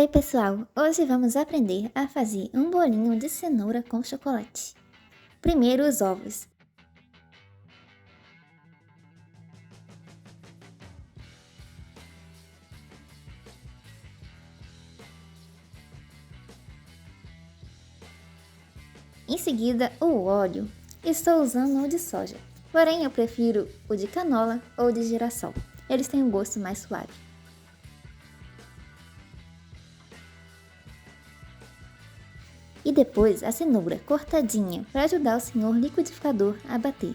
Oi pessoal, hoje vamos aprender a fazer um bolinho de cenoura com chocolate. Primeiro os ovos. Em seguida o óleo. Estou usando o de soja, porém eu prefiro o de canola ou de girassol. Eles têm um gosto mais suave. E depois a cenoura cortadinha para ajudar o senhor liquidificador a bater.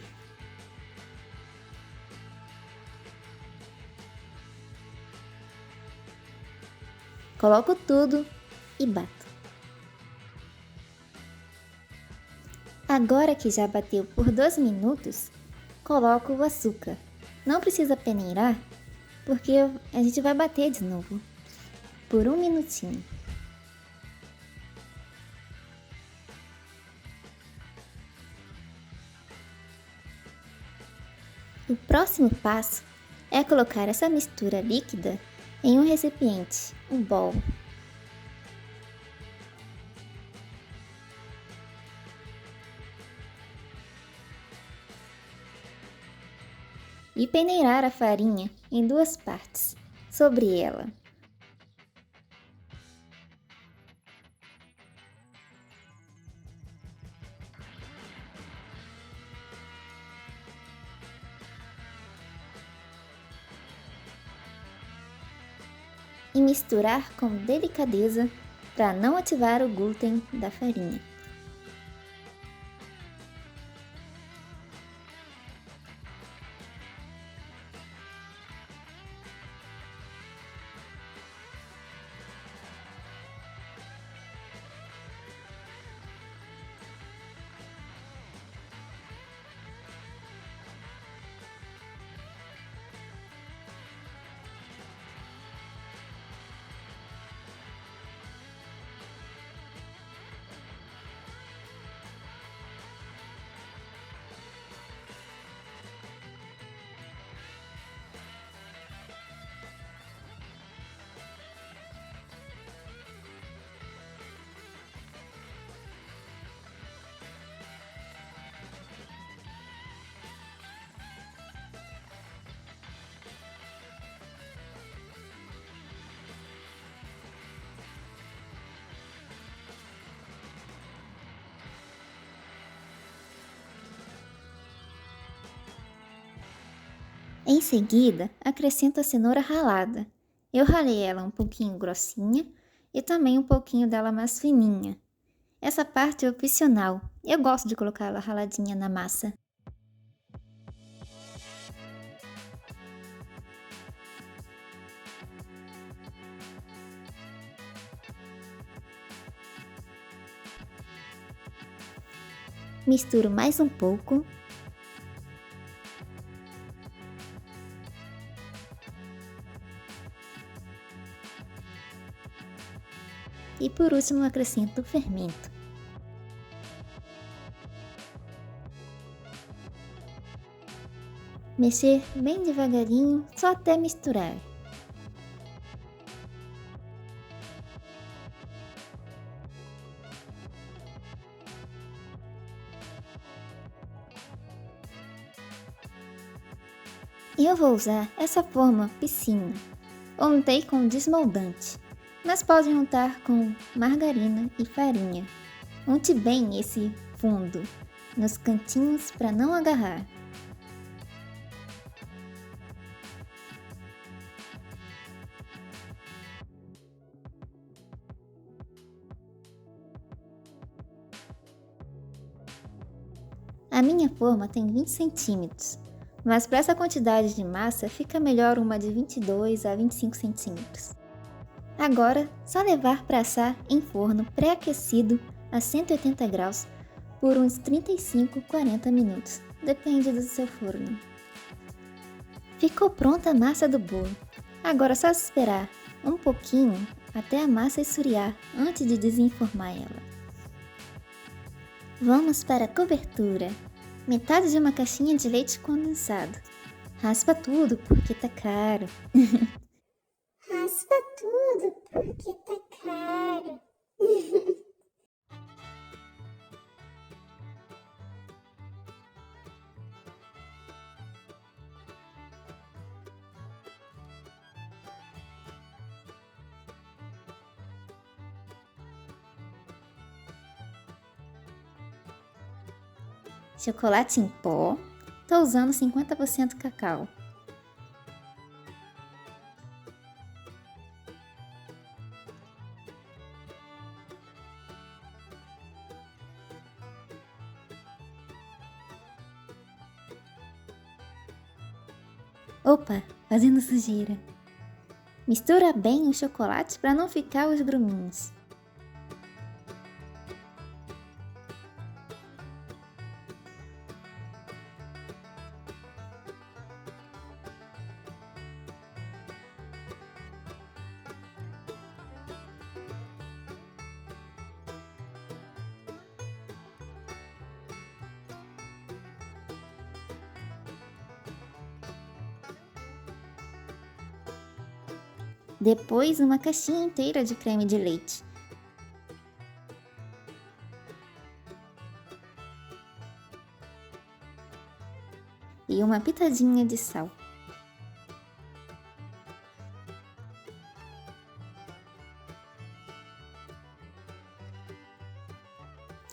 Coloco tudo e bato. Agora que já bateu por 2 minutos, coloco o açúcar. Não precisa peneirar, porque a gente vai bater de novo por 1 minutinho. O próximo passo é colocar essa mistura líquida em um recipiente, um bowl. E peneirar a farinha em 2 partes sobre ela. E misturar com delicadeza para não ativar o glúten da farinha. Em seguida, acrescento a cenoura ralada. Eu ralei ela um pouquinho grossinha e também um pouquinho dela mais fininha. Essa parte é opcional, eu gosto de colocar ela raladinha na massa. Misturo mais um pouco. E por último acrescento o fermento. Mexer bem devagarinho, só até misturar. Eu vou usar essa forma piscina. Untei com desmoldante, mas pode untar com margarina e farinha. Unte bem esse fundo nos cantinhos para não agarrar. A minha forma tem 20 centímetros, mas para essa quantidade de massa fica melhor uma de 22 a 25 centímetros. Agora, só levar para assar em forno pré-aquecido a 180 graus por uns 35 a 40 minutos, depende do seu forno. Ficou pronta a massa do bolo. Agora é só esperar um pouquinho até a massa esfriar antes de desenformar ela. Vamos para a cobertura. Metade de uma caixinha de leite condensado. Raspa tudo porque tá caro. Raspa tudo, porque tá caro. Chocolate em pó. Tô usando 50% cacau. Opa, fazendo sujeira. Mistura bem o chocolate para não ficar os gruminhos. Depois, uma caixinha inteira de creme de leite. E uma pitadinha de sal.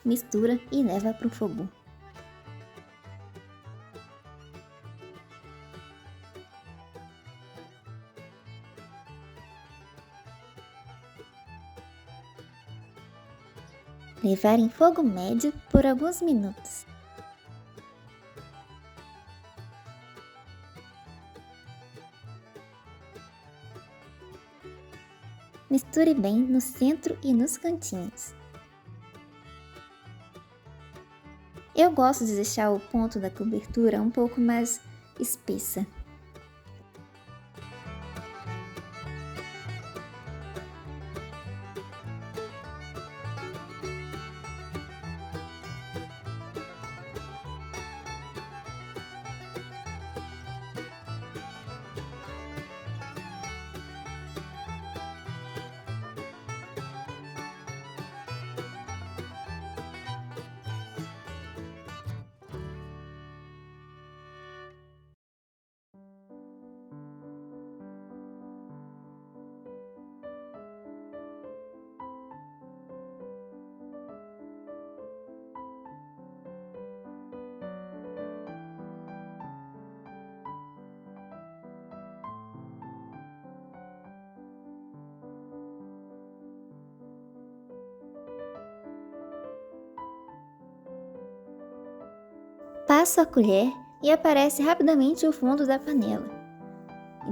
Mistura e leva para o fogo. Levar em fogo médio por alguns minutos. Misture bem no centro e nos cantinhos. Eu gosto de deixar o ponto da cobertura um pouco mais espessa. Passo a colher e aparece rapidamente o fundo da panela.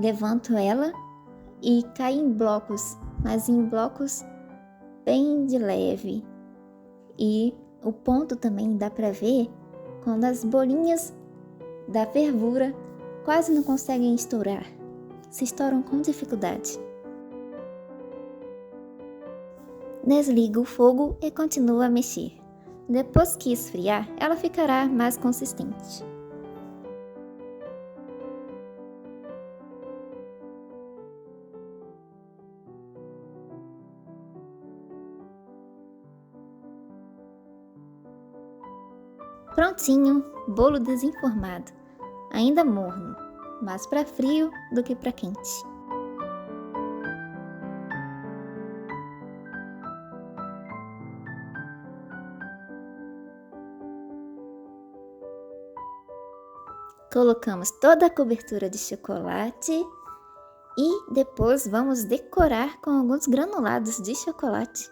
Levanto ela e cai em blocos, mas em blocos bem de leve. E o ponto também dá para ver quando as bolinhas da fervura quase não conseguem estourar, se estouram com dificuldade. Desligo o fogo e continuo a mexer. Depois que esfriar, ela ficará mais consistente. Prontinho, bolo desenformado. Ainda morno, mais para frio do que para quente. Colocamos toda a cobertura de chocolate e depois vamos decorar com alguns granulados de chocolate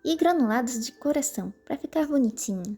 e granulados de coração para ficar bonitinho.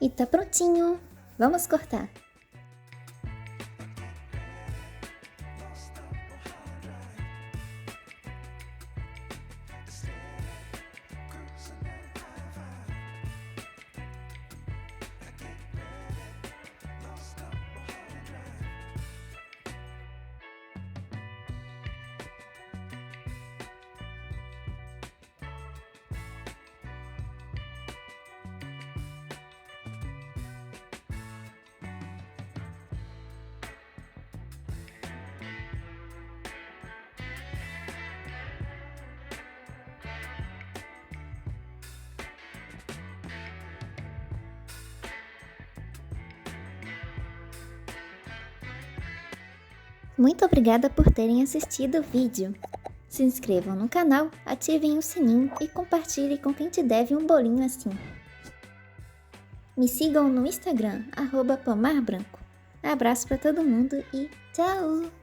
E tá prontinho! Vamos cortar! Muito obrigada por terem assistido o vídeo. Se inscrevam no canal, ativem o sininho e compartilhem com quem te deve um bolinho assim. Me sigam no Instagram, @pomarbranco. Abraço para todo mundo e tchau!